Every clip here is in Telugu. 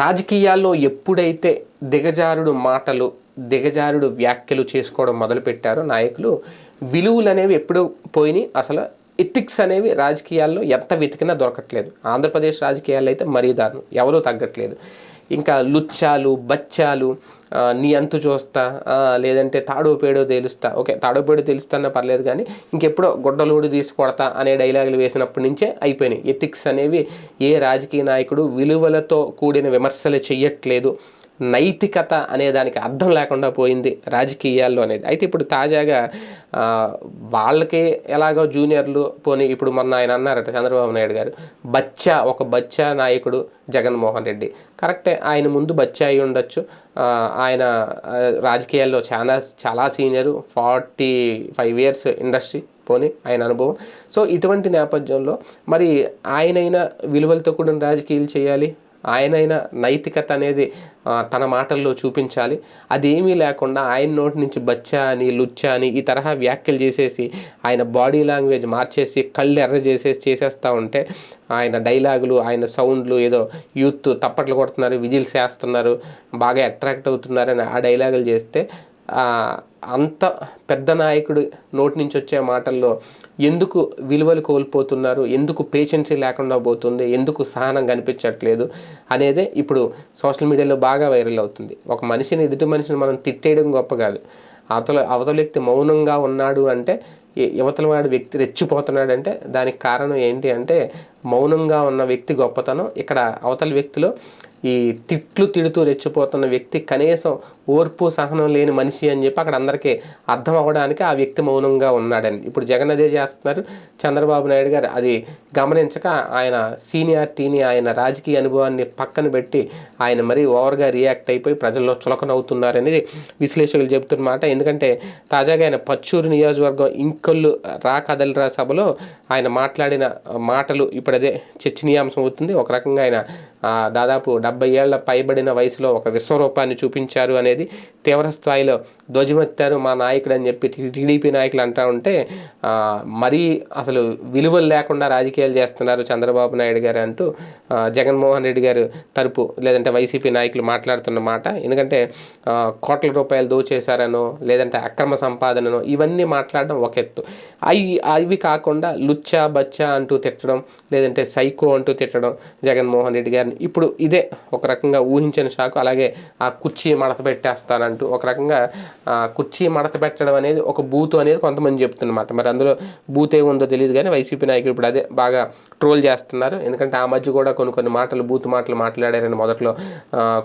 రాజకీయాల్లో ఎప్పుడైతే దిగజారుడు మాటలు, దిగజారుడు వ్యాఖ్యలు చేసుకోవడం మొదలుపెట్టారో నాయకులు, విలువలు అనేవి ఎప్పుడూ పోయినాయి. అసలు ఎథిక్స్ అనేవి రాజకీయాల్లో ఎంత వెతికినా దొరకట్లేదు. ఆంధ్రప్రదేశ్ రాజకీయాల్లో అయితే మరీ దారుణం, ఎవరూ తగ్గట్లేదు. ఇంకా లుచ్చాలు, బచ్చాలు, నీ అంతు చూస్తా, లేదంటే తాడో పేడో తేలుస్తా. ఓకే, తాడో పేడో తెలుస్తున్నా పర్లేదు, కానీ ఇంకెప్పుడో గుడ్డలోడు తీసి కొడతా అనే డైలాగులు వేసినప్పటి నుంచే అయిపోయినాయి. ఎథిక్స్ అనేవి ఏ రాజకీయ నాయకుడు విలువలతో కూడిన విమర్శలు చెయ్యట్లేదు. నైతికత అనే దానికి అర్థం లేకుండా పోయింది రాజకీయాల్లో అనేది. అయితే ఇప్పుడు తాజాగా వాళ్ళకి ఎలాగో జూనియర్లు పోనీ, ఇప్పుడు మొన్న ఆయన అన్నారట చంద్రబాబు నాయుడు గారు, ఒక బచ్చా నాయకుడు జగన్మోహన్ రెడ్డి. కరెక్టే, ఆయన ముందు బచ్చా అయి ఉండొచ్చు. ఆయన రాజకీయాల్లో చాలా సీనియరు, 45 years ఇండస్ట్రీ పోనీ ఆయన అనుభవం. సో ఇటువంటి నేపథ్యంలో మరి ఆయనైనా విలువలతో కూడిన రాజకీయాలు చేయాలి, ఆయనైనా నైతికత అనేది తన మాటల్లో చూపించాలి. అదేమీ లేకుండా ఆయన నోటి నుంచి బచ్చా అని, లుచ్చా అని ఈ తరహా వ్యాఖ్యలు చేసేసి, ఆయన బాడీ లాంగ్వేజ్ మార్చేసి, కళ్ళు ఎర్ర చేసేస్తూ ఉంటే, ఆయన డైలాగులు, ఆయన సౌండ్లు, ఏదో యూత్ తప్పట్లు కొడుతున్నారు, విజిల్స్ వేస్తున్నారు, బాగా అట్రాక్ట్ అవుతున్నారని ఆ డైలాగులు చేస్తే, అంత పెద్ద నాయకుడు నోటి నుంచి వచ్చే మాటల్లో ఎందుకు విలువలు కోల్పోతున్నారు, ఎందుకు పేషెన్సీ లేకుండా పోతుంది, ఎందుకు సహనం కనిపించట్లేదు అనేదే ఇప్పుడు సోషల్ మీడియాలో బాగా వైరల్ అవుతుంది. ఒక మనిషిని, ఎదుటి మనిషిని మనం తిట్టేయడం గొప్ప కాదు. అవతల వ్యక్తి మౌనంగా ఉన్నాడు అంటే, యువతల వాడి వ్యక్తి రెచ్చిపోతున్నాడంటే దానికి కారణం ఏంటి అంటే, మౌనంగా ఉన్న వ్యక్తి గొప్పతనం. ఇక్కడ అవతల వ్యక్తిలో ఈ తిడుతూ రెచ్చిపోతున్న వ్యక్తి కనీసం ఓర్పు సహనం లేని మనిషి అని చెప్పి అక్కడ అందరికీ అర్థం అవ్వడానికి ఆ వ్యక్తి మౌనంగా ఉన్నాడని. ఇప్పుడు జగన్ అదే చేస్తున్నారు. చంద్రబాబు నాయుడు గారు అది గమనించక ఆయన సీనియారిటీని, ఆయన రాజకీయ అనుభవాన్ని పక్కన పెట్టి ఆయన మరీ ఓవర్గా రియాక్ట్ అయిపోయి ప్రజల్లో చులకనవుతున్నారనేది విశ్లేషకులు చెబుతున్నమాట. ఎందుకంటే తాజాగా ఆయన పచ్చూరు నియోజకవర్గం ఇంకొల్లు కదలిరా సభలో ఆయన మాట్లాడిన మాటలు ఇప్పుడు అదే చర్చనీయాంశం అవుతుంది. ఒక రకంగా ఆయన దాదాపు 70 ఏళ్ల పైబడిన వయసులో ఒక విశ్వరూపాన్ని చూపించారు అనేది తీవ్ర స్థాయిలో ధ్వజమెత్తారు మా నాయకుడు అని చెప్పి టీడీపీ నాయకులు అంటూ ఉంటే, మరీ అసలు విలువలు లేకుండా రాజకీయాలు చేస్తున్నారు చంద్రబాబు నాయుడు గారు అంటూ జగన్మోహన్ రెడ్డి గారు తరపు లేదంటే వైసీపీ నాయకులు మాట్లాడుతున్న మాట. ఎందుకంటే కోట్ల రూపాయలు దోచేశారనో, లేదంటే అక్రమ సంపాదననో ఇవన్నీ మాట్లాడడం ఒక ఎత్తు. అవి కాకుండా లుచ్చా బచ్చా అంటూ తిట్టడం, లేదంటే సైకో అంటూ తిట్టడం జగన్మోహన్ రెడ్డి గారిని. ఇప్పుడు ఇదే ఒక రకంగా ఊహించిన షాకు. అలాగే ఆ కుర్చీ మడత పెట్టేస్తానంటూ ఒక రకంగా కుర్చీ మడత పెట్టడం అనేది ఒక బూతు అనేది కొంతమంది చెప్తున్నమాట. మరి అందులో బూత్ ఏముందో తెలియదు, కానీ వైసీపీ నాయకులు ఇప్పుడు అదే బాగా ట్రోల్ చేస్తున్నారు. ఎందుకంటే ఆ మధ్య కూడా కొన్ని మాటలు, బూతు మాటలు మాట్లాడారని మొదట్లో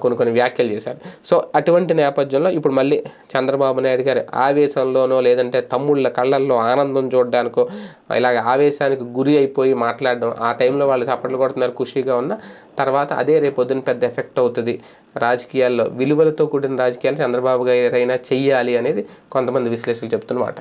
కొన్ని వ్యాఖ్యలు చేశారు. సో అటువంటి నేపథ్యంలో ఇప్పుడు మళ్ళీ చంద్రబాబు నాయుడు గారి ఆవేశంలోనో, లేదంటే తమ్ముళ్ళ కళ్ళల్లో ఆనందం చూడడానికో ఇలాగ ఆవేశానికి గురి అయిపోయి మాట్లాడడం, ఆ టైంలో వాళ్ళు చప్పట్లు కొడుతున్నారు, ఖుషీగా ఉన్న తర్వాత అదే రేపొద్దున పెద్ద ఎఫెక్ట్ అవుతుంది రాజకీయాల్లో. విలువలతో కూడిన రాజకీయాలు చంద్రబాబు గారైనా చెయ్యాలి అనేది కొంతమంది విశ్లేషకులు చెప్తున్నమాట.